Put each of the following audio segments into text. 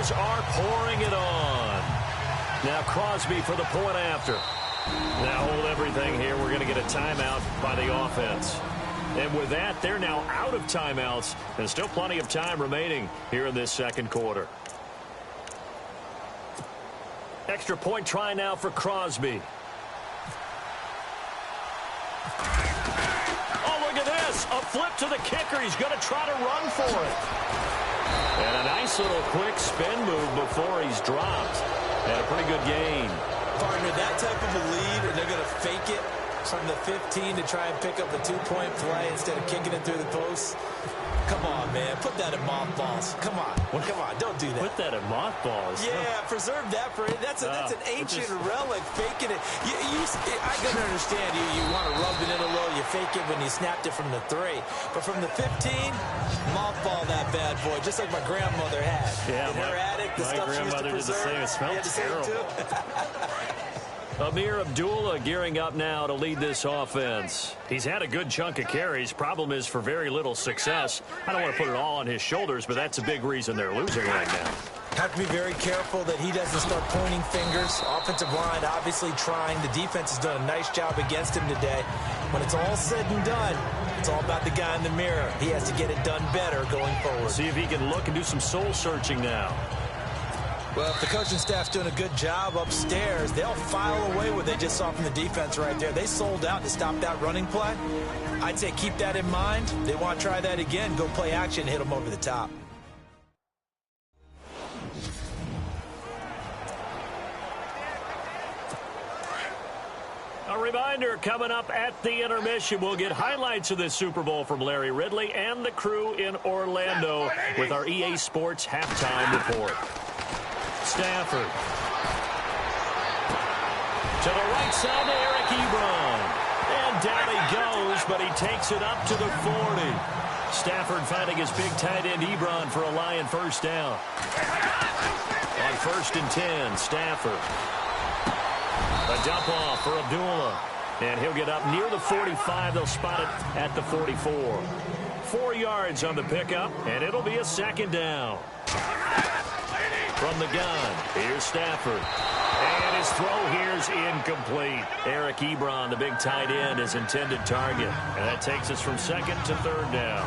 Bears are pouring it on. Now Crosby for the point after. Now hold everything here. We're going to get a timeout by the offense. And with that, they're now out of timeouts. And still plenty of time remaining here in this second quarter. Extra point try now for Crosby. Oh, look at this. A flip to the kicker. He's going to try to run for it. And a nice little quick spin move before he's dropped. And a pretty good gain. Partner, that type of a lead, and they're going to fake it from the 15 to try and pick up a 2-point play instead of kicking it through the post. Come on, man. Put that in mothballs. Come on. Come on. Don't do that. Put that in mothballs. Yeah, preserve that for it. That's an ancient relic. Faking it. I can understand you want to rub it in a little. You fake it when you snapped it from the 3. But from the 15, mothball that bad boy, just like my grandmother had. Yeah, in her attic, the stuff she used to preserve. Did the same. It smelled terrible. Amir Abdullah gearing up now to lead this offense. He's had a good chunk of carries. Problem is for very little success. I don't want to put it all on his shoulders, but that's a big reason they're losing right now. Have to be very careful that he doesn't start pointing fingers. Offensive line obviously trying. The defense has done a nice job against him today. When it's all said and done, it's all about the guy in the mirror. He has to get it done better going forward. See if he can look and do some soul searching now. Well, if the coaching staff's doing a good job upstairs, they'll file away what they just saw from the defense right there. They sold out to stop that running play. I'd say keep that in mind. They want to try that again. Go play action, hit them over the top. A reminder, coming up at the intermission, we'll get highlights of this Super Bowl from Larry Ridley and the crew in Orlando with our EA Sports halftime report. Stafford. To the right side to Eric Ebron. And down he goes, but he takes it up to the 40. Stafford finding his big tight end Ebron for a Lion first down. On 1st and 10, Stafford. A dump off for Abdullah. And he'll get up near the 45. They'll spot it at the 44. 4 yards on the pickup, and it'll be a second down. From the gun, here's Stafford. And his throw here's incomplete. Eric Ebron, the big tight end, his intended target. And that takes us from 2nd to 3rd down.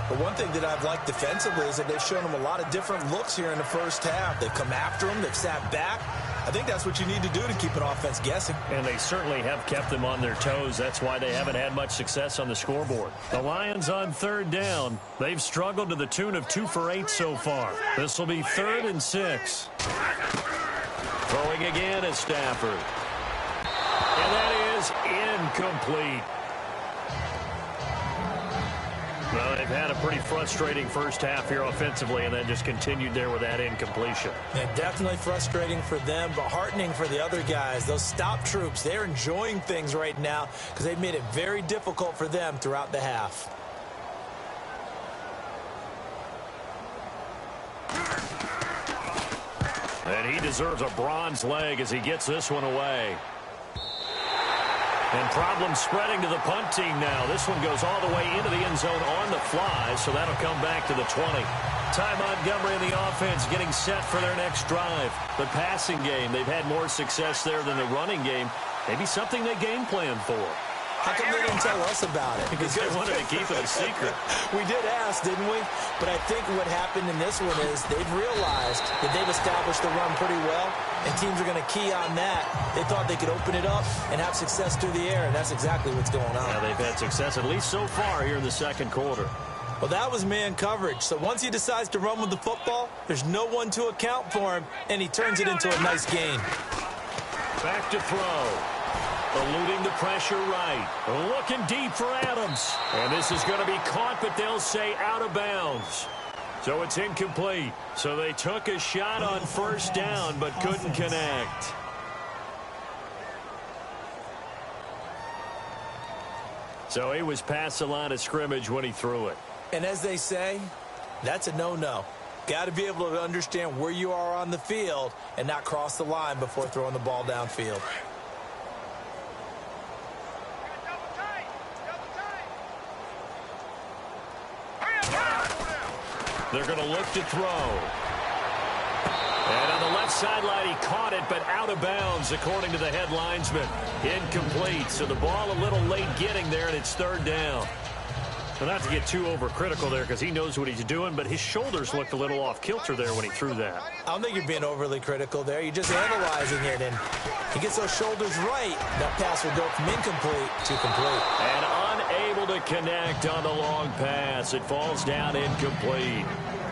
But one thing that I've liked defensively is that they've shown him a lot of different looks here in the first half. They've come after him. They've sat back. I think that's what you need to do to keep an offense guessing. And they certainly have kept them on their toes. That's why they haven't had much success on the scoreboard. The Lions on 3rd down. They've struggled to the tune of 2 for 8 so far. This will be 3rd and 6. Throwing again is Stafford. And that is incomplete. Well, they've had a pretty frustrating first half here offensively, and then just continued there with that incompletion. Yeah, definitely frustrating for them, but heartening for the other guys. Those stop troops, they're enjoying things right now because they've made it very difficult for them throughout the half. And he deserves a bronze leg as he gets this one away. And problems spreading to the punt team now. This one goes all the way into the end zone on the fly, so that'll come back to the 20. Ty Montgomery and the offense getting set for their next drive. The passing game, they've had more success there than the running game. Maybe something they game plan for. How come they didn't tell us about it? Because they wanted to keep it a secret. We did ask, didn't we? But I think what happened in this one is they've realized that they've established the run pretty well, and teams are going to key on that. They thought they could open it up and have success through the air, and that's exactly what's going on. Yeah, they've had success, at least so far here in the second quarter. Well, that was man coverage. So once he decides to run with the football, there's no one to account for him, and he turns it into a nice gain. Back to throw. Eluding the pressure right. Looking deep for Adams. And this is going to be caught, but they'll say out of bounds. So it's incomplete. So they took a shot on first down, but couldn't connect. So he was past the line of scrimmage when he threw it. And as they say, that's a no-no. Got to be able to understand where you are on the field and not cross the line before throwing the ball downfield. They're going to look to throw. sideline. He caught it, but out of bounds, according to the head linesman. Incomplete. So the ball a little late getting there, and it's third down. Well, not to get too overcritical there because he knows what he's doing, but his shoulders looked a little off kilter there when he threw that. I don't think you're being overly critical there. You're just analyzing it, and he gets those shoulders right. That pass will go from incomplete to complete. And unable to connect on the long pass. It falls down incomplete.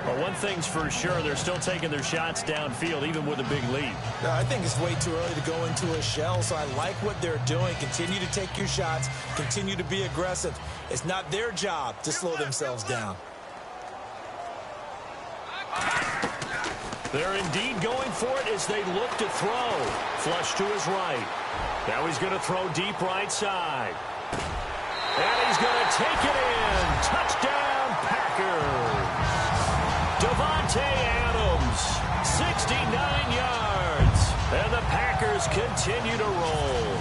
Well, one thing's for sure, they're still taking their shots downfield, even with a big lead. No, I think it's way too early to go into a shell, so I like what they're doing. Continue to take your shots. Continue to be aggressive. It's not their job to slow themselves down. They're indeed going for it as they look to throw. Flush to his right. Now he's going to throw deep right side. And he's going to take it in. Touchdown, Packers. Devontae Adams, 69 yards. And the Packers continue to roll.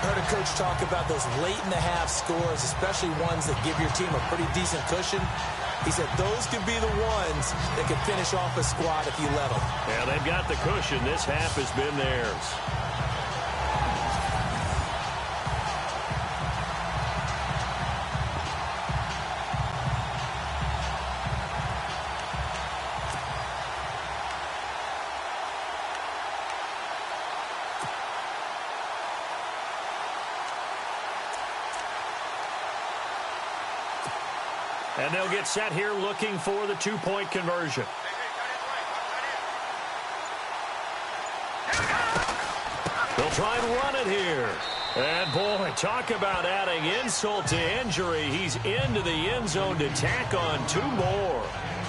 Heard a coach talk about those late-in-the-half scores, especially ones that give your team a pretty decent cushion. He said those could be the ones that could finish off a squad if you let them. Yeah, they've got the cushion. This half has been theirs. And they'll get set here looking for the two-point conversion. They'll try and run it here. And, boy, talk about adding insult to injury. He's into the end zone to tack on two more.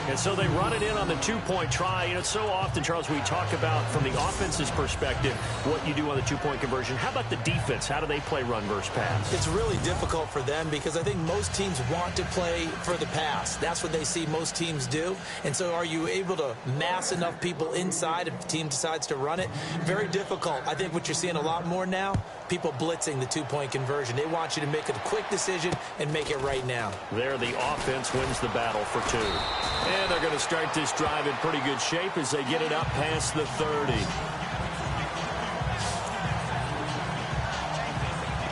And so they run it in on the two-point try. You know, so often, Charles, we talk about, from the offense's perspective, what you do on the two-point conversion. How about the defense? How do they play run versus pass? It's really difficult for them because I think most teams want to play for the pass. That's what they see most teams do. And so are you able to mass enough people inside if the team decides to run it? Very difficult. I think what you're seeing a lot more now, people blitzing the two-point conversion. They want you to make a quick decision and make it right now. There, the offense wins the battle for two. And they're going to start this drive in pretty good shape as they get it up past the 30.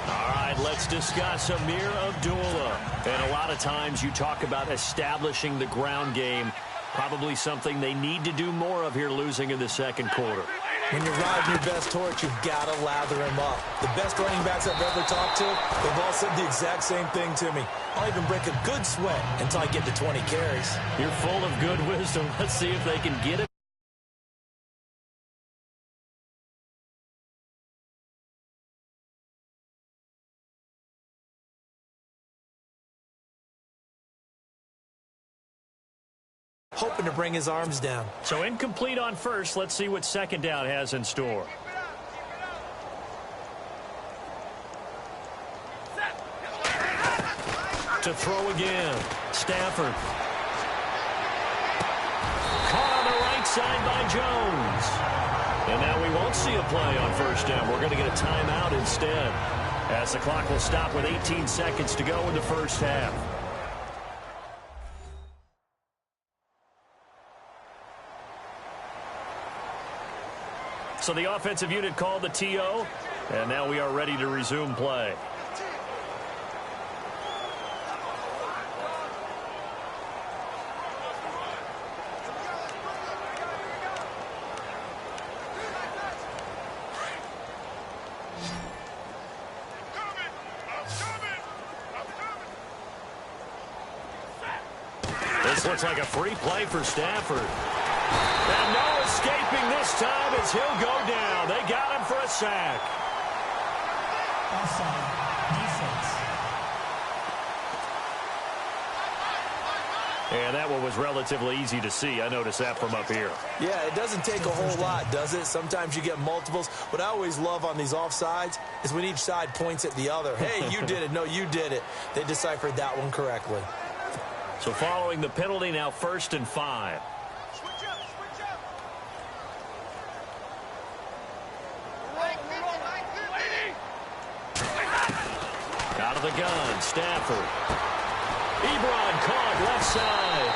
All right, let's discuss Amir Abdullah. And a lot of times you talk about establishing the ground game. Probably something they need to do more of here losing in the second quarter. When you're riding your best torch, you've got to lather him up. The best running backs I've ever talked to, they've all said the exact same thing to me. I'll even break a good sweat until I get to 20 carries. You're full of good wisdom. Let's see if they can get it. Hoping to bring his arms down. So incomplete on first. Let's see what second down has in store. To throw again. Stafford. Caught on the right side by Jones. And now we won't see a play on first down. We're going to get a timeout instead, as the clock will stop with 18 seconds to go in the first half. So the offensive unit called the TO, and now we are ready to resume play. This looks like a free play for Stafford. And no escaping this time as he'll go down. They got him for a sack. Offside, defense. And that one was relatively easy to see. I noticed that from up here. Yeah, it doesn't take a whole lot, does it? Sometimes you get multiples. What I always love on these offsides is when each side points at the other. Hey, you did it. No, you did it. They deciphered that one correctly. So following the penalty, now 1st and 5. Out of the gun, Stafford. Ebron caught left side.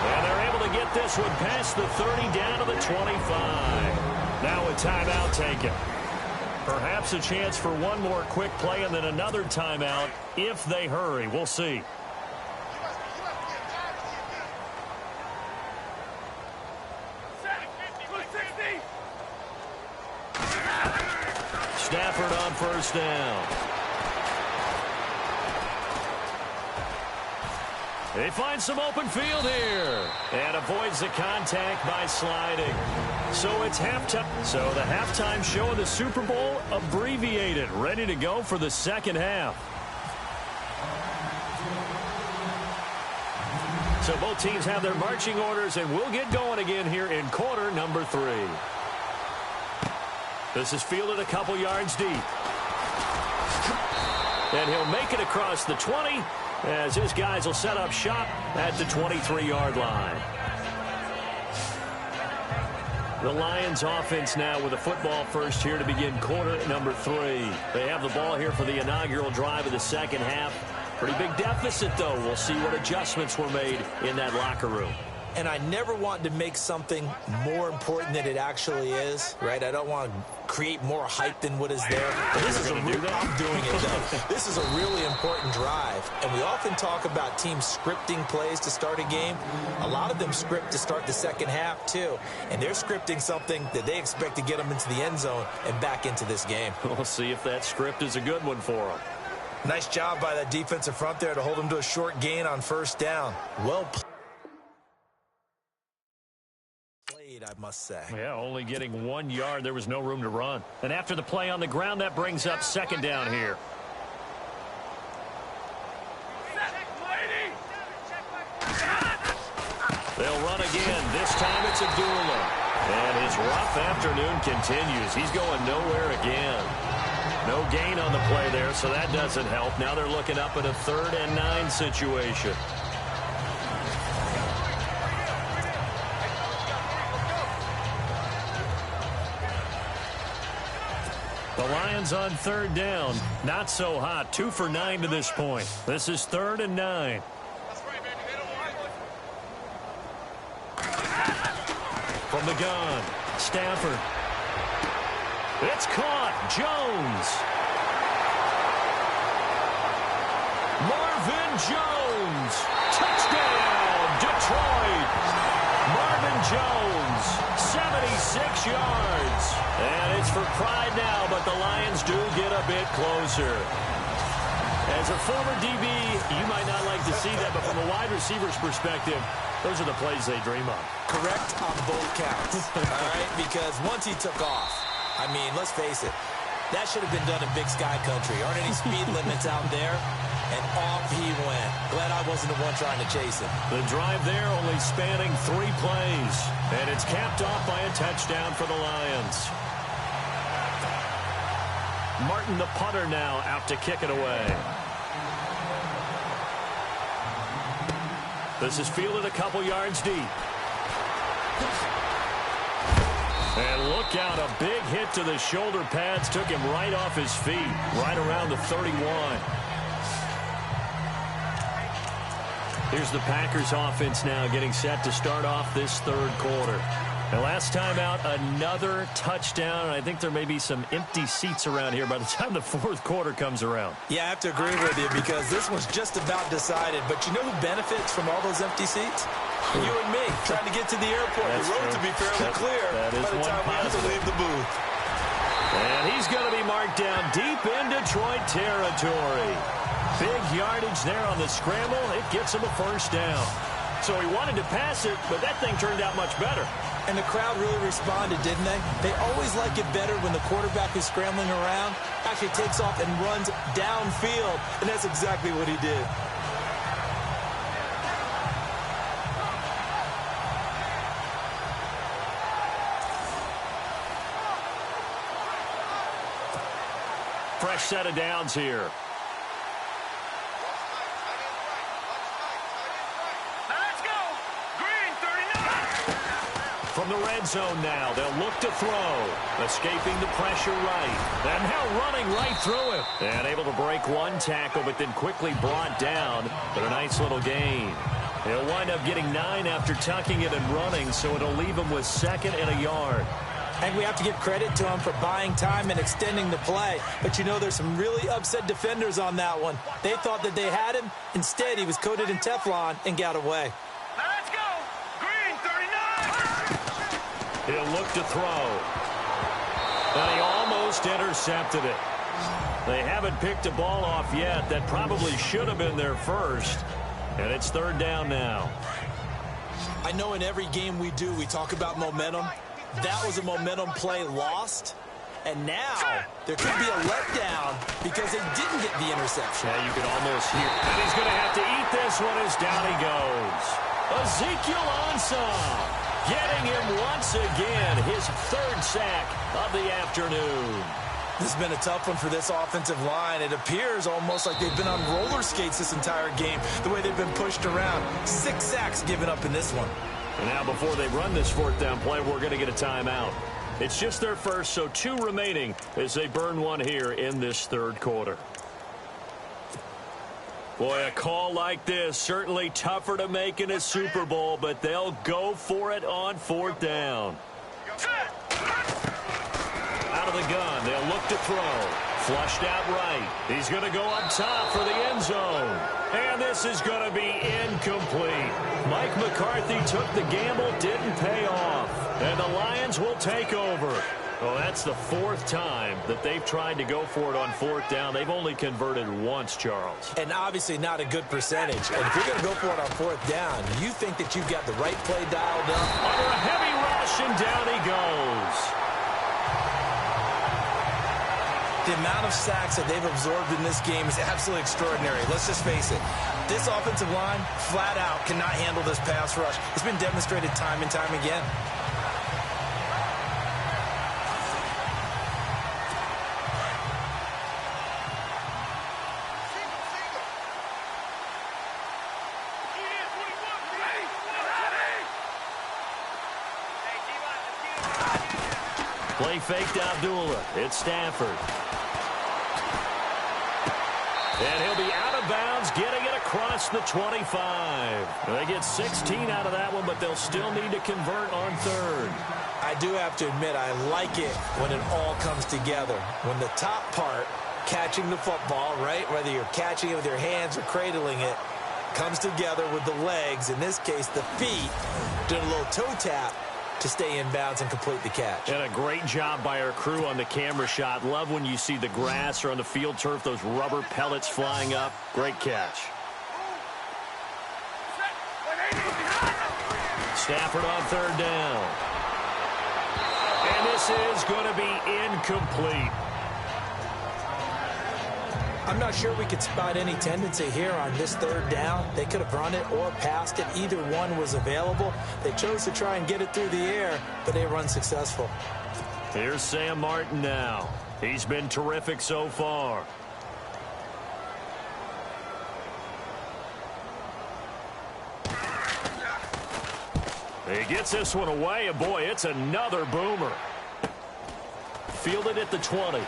And they're able to get this one past the 30 down to the 25. Now a timeout taken. Perhaps a chance for one more quick play and then another timeout if they hurry. We'll see. Stafford on first down. They find some open field here and avoids the contact by sliding. So it's halftime. So the halftime show of the Super Bowl abbreviated, ready to go for the second half. So both teams have their marching orders, and we'll get going again here in quarter number 3. This is fielded a couple yards deep. And he'll make it across the 20 as his guys will set up shop at the 23-yard line. The Lions offense now with a football first here to begin quarter number 3. They have the ball here for the inaugural drive of the second half. Pretty big deficit, though. We'll see what adjustments were made in that locker room. And I never want to make something more important than it actually is, right? I don't want to create more hype than what is there. But this is I'm doing it, though. This is a really important drive. And we often talk about teams scripting plays to start a game. A lot of them script to start the second half, too. And they're scripting something that they expect to get them into the end zone and back into this game. We'll see if that script is a good one for them. Nice job by that defensive front there to hold them to a short gain on first down. Well played, I must say. Yeah, only getting 1 yard. There was no room to run. And after the play on the ground, that brings up second down here. They'll run again. This time it's Abdullah. And his rough afternoon continues. He's going nowhere again. No gain on the play there, so that doesn't help. Now they're looking up at a 3rd and 9 situation. The Lions on 3rd down. Not so hot. 2 for 9 to this point. This is 3rd and 9. From the gun, Stafford. It's caught. Jones. Marvin Jones. Touchdown, Detroit. Marvin Jones, 76 yards. And it's for pride now, but the Lions do get a bit closer. As a former DB, you might not like to see that, but from a wide receiver's perspective, those are the plays they dream of. Correct on both counts, all right? Because once he took off, I mean, let's face it, that should have been done in Big Sky Country. Aren't any speed limits out there? And off he went. Glad I wasn't the one trying to chase him. The drive there only spanning 3 plays. And it's capped off by a touchdown for the Lions. Martin, the punter, now out to kick it away. This is fielded a couple yards deep. And look out, a big hit to the shoulder pads took him right off his feet, right around the 31. Here's the Packers offense now getting set to start off this 3rd quarter. And last time out, another touchdown. And I think there may be some empty seats around here by the time the 4th quarter comes around. Yeah, I have to agree with you because this one's just about decided. But you know who benefits from all those empty seats? You and me, trying to get to the airport. That's the road true. to be fairly clear by the time we have to leave the booth. And he's going to be marked down deep in Detroit territory. Big yardage there on the scramble. It gets him a first down. So he wanted to pass it, but that thing turned out much better. And the crowd really responded, didn't they? They always like it better when the quarterback who's scrambling around actually takes off and runs downfield. And that's exactly what he did. Fresh set of downs here. From the red zone now, they'll look to throw. Escaping the pressure right. And now running right through it. And able to break one tackle, but then quickly brought down. But a nice little gain. He'll wind up getting 9 after tucking it and running, so it'll leave him with 2nd and a yard. And we have to give credit to him for buying time and extending the play. But, you know, there's some really upset defenders on that one. They thought that they had him. Instead, he was coated in Teflon and got away. Let's go. Green, 39. He'll look to throw. And he almost intercepted it. They haven't picked a ball off yet. That probably should have been their first. And it's 3rd down now. I know in every game we do, we talk about momentum. That was a momentum play lost. And now there could be a letdown because they didn't get the interception. Yeah, you can almost hear. And he's going to have to eat this one as down he goes. Ezekiel Ansah getting him once again, his 3rd sack of the afternoon. This has been a tough one for this offensive line. It appears almost like they've been on roller skates this entire game, the way they've been pushed around. 6 sacks given up in this one. And now before they run this 4th down play, we're going to get a timeout. It's just their first, so 2 remaining as they burn one here in this 3rd quarter. Boy, a call like this, certainly tougher to make in a Super Bowl, but they'll go for it on 4th down. Out of the gun, they'll look to throw. Flushed out right. He's going to go up top for the end zone. And this is going to be incomplete. Mike McCarthy took the gamble, didn't pay off. And the Lions will take over. Well, that's the 4th time that they've tried to go for it on 4th down. They've only converted once, Charles. And obviously not a good percentage. And if you're going to go for it on 4th down, you think that you've got the right play dialed up. Under a heavy rush, and down he goes. The amount of sacks that they've absorbed in this game is absolutely extraordinary. Let's just face it. This offensive line, flat out, cannot handle this pass rush. It's been demonstrated time and time again. Play faked Abdullah. It's Stafford. And he'll be out of bounds, getting it across the 25. They get 16 out of that one, but they'll still need to convert on 3rd. I do have to admit, I like it when it all comes together. When the top part, catching the football, right, whether you're catching it with your hands or cradling it, comes together with the legs, in this case the feet, doing a little toe tap to stay in bounds and complete the catch. And a great job by our crew on the camera shot. Love when you see the grass or on the field turf, those rubber pellets flying up. Great catch. Stafford on 3rd down. And this is going to be incomplete. I'm not sure we could spot any tendency here on this 3rd down. They could have run it or passed it. Either one was available. They chose to try and get it through the air, but they were unsuccessful. Here's Sam Martin now. He's been terrific so far. He gets this one away, and boy, it's another boomer. Fielded at the 20.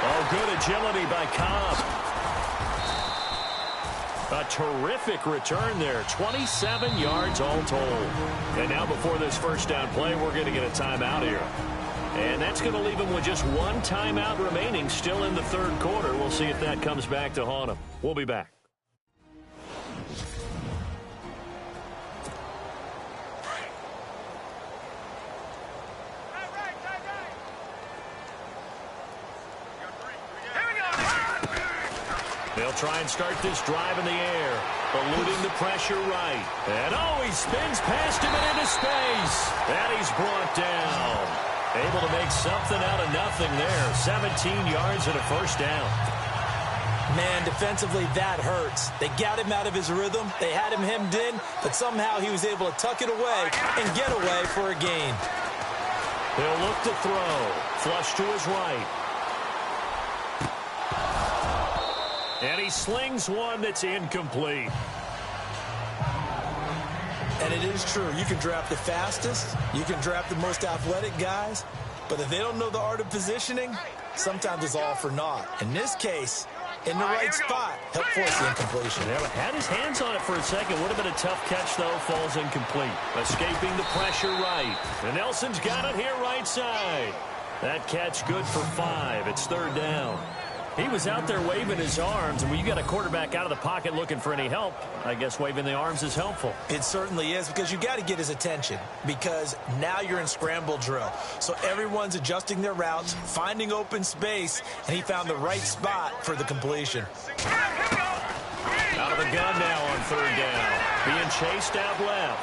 Oh, good agility by Cobb. A terrific return there. 27 yards all told. And now before this 1st down play, we're going to get a timeout here. And that's going to leave him with just 1 timeout remaining still in the 3rd quarter. We'll see if that comes back to haunt him. We'll be back. They'll try and start this drive in the air, eluding the pressure right. And oh, he spins past him and into space. And he's brought down. Able to make something out of nothing there. 17 yards and a 1st down. Man, defensively, that hurts. They got him out of his rhythm. They had him hemmed in, but somehow he was able to tuck it away and get away for a gain. They'll look to throw. Flush to his right. And he slings one that's incomplete. And it is true. You can draft the fastest. You can draft the most athletic guys. But if they don't know the art of positioning, sometimes it's all for naught. In this case, in the right spot. Help force the incompletion. Yeah, had his hands on it for a second. Would have been a tough catch, though. Falls incomplete. Escaping the pressure right. And Nelson's got it here right side. That catch good for 5. It's 3rd down. He was out there waving his arms, and when you got a quarterback out of the pocket looking for any help, I guess waving the arms is helpful. It certainly is, because you got to get his attention, because now you're in scramble drill. So everyone's adjusting their routes, finding open space, and he found the right spot for the completion. Out of the gun now on 3rd down. Being chased out left.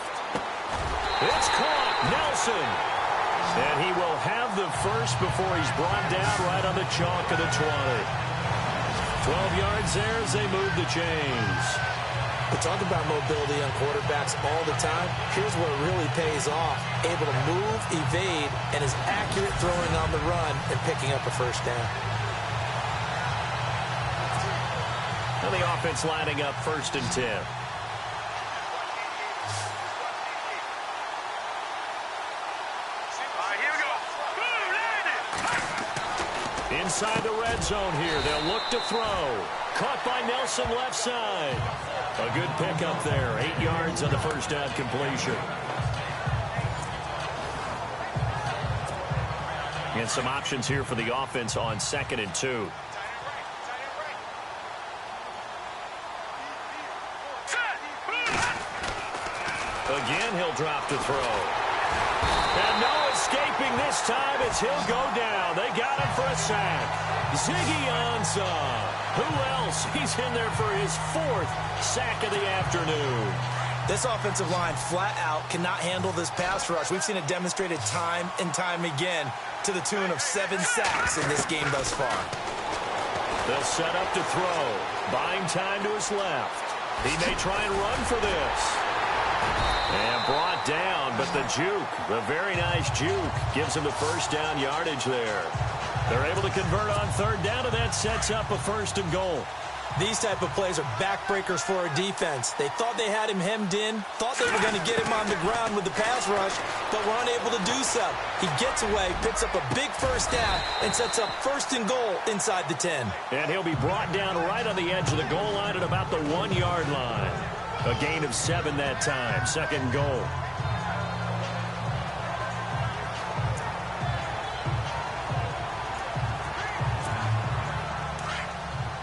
It's caught. Nelson. And he will have the first before he's brought down right on the chalk of the 20. 12 yards there as they move the chains. We talk about mobility on quarterbacks all the time. Here's where it really pays off. Able to move, evade, and is accurate throwing on the run and picking up a first down. Now the offense lining up 1st and 10. Inside the red zone here. They'll look to throw. Caught by Nelson left side. A good pickup there. 8 yards on the first down completion. And some options here for the offense on 2nd and 2. Again, he'll drop to throw. And no escaping this time as he'll go down. They got him for a sack. Ziggy Ansah. Who else? He's in there for his 4th sack of the afternoon. This offensive line flat out cannot handle this pass rush. We've seen it demonstrated time and time again to the tune of 7 sacks in this game thus far. They'll set up to throw. Buying time to his left. He may try and run for this. And brought down, but the juke, the very nice juke, gives him the first down yardage there. They're able to convert on 3rd down, and that sets up a 1st and goal. These type of plays are backbreakers for a defense. They thought they had him hemmed in, thought they were going to get him on the ground with the pass rush, but were unable to do so. He gets away, picks up a big first down, and sets up 1st and goal inside the 10. And he'll be brought down right on the edge of the goal line at about the 1-yard line. A gain of 7 that time. 2nd goal.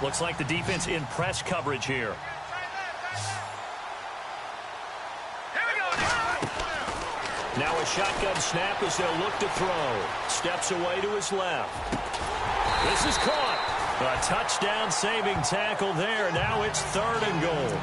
Looks like the defense in press coverage here. Now a shotgun snap as they'll look to throw. Steps away to his left. This is caught. A touchdown saving tackle there. Now it's 3rd and goal.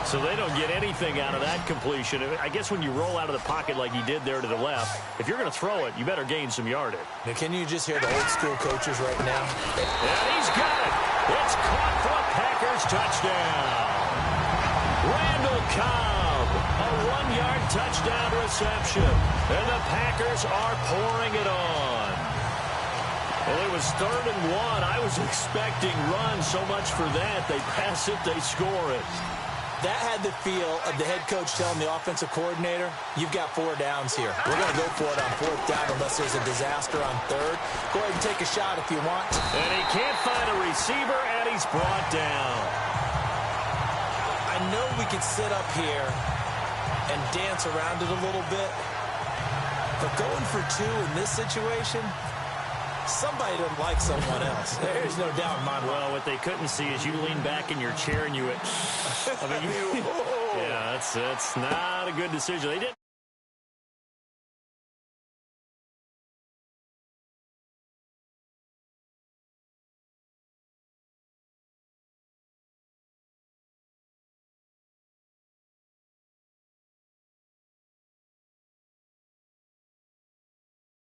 So they don't get anything out of that completion. I guess when you roll out of the pocket like he did there to the left, if you're going to throw it, you better gain some yardage. Now, can you just hear the old school coaches right now? And he's got it. It's caught for a Packers touchdown. Randall Cobb, a 1-yard touchdown reception. And the Packers are pouring it on. Well, it was 3rd and 1. I was expecting run so much for that. They pass it, they score it. That had the feel of the head coach telling the offensive coordinator, you've got 4 downs here. We're going to go for it on 4th down unless there's a disaster on 3rd. Go ahead and take a shot if you want. And he can't find a receiver, and he's brought down. I know we could sit up here and dance around it a little bit, but going for 2 in this situation, somebody doesn't like someone else. There's no doubt in my mind. Well, what they couldn't see is you lean back in your chair and you went, yeah, that's not a good decision. They did.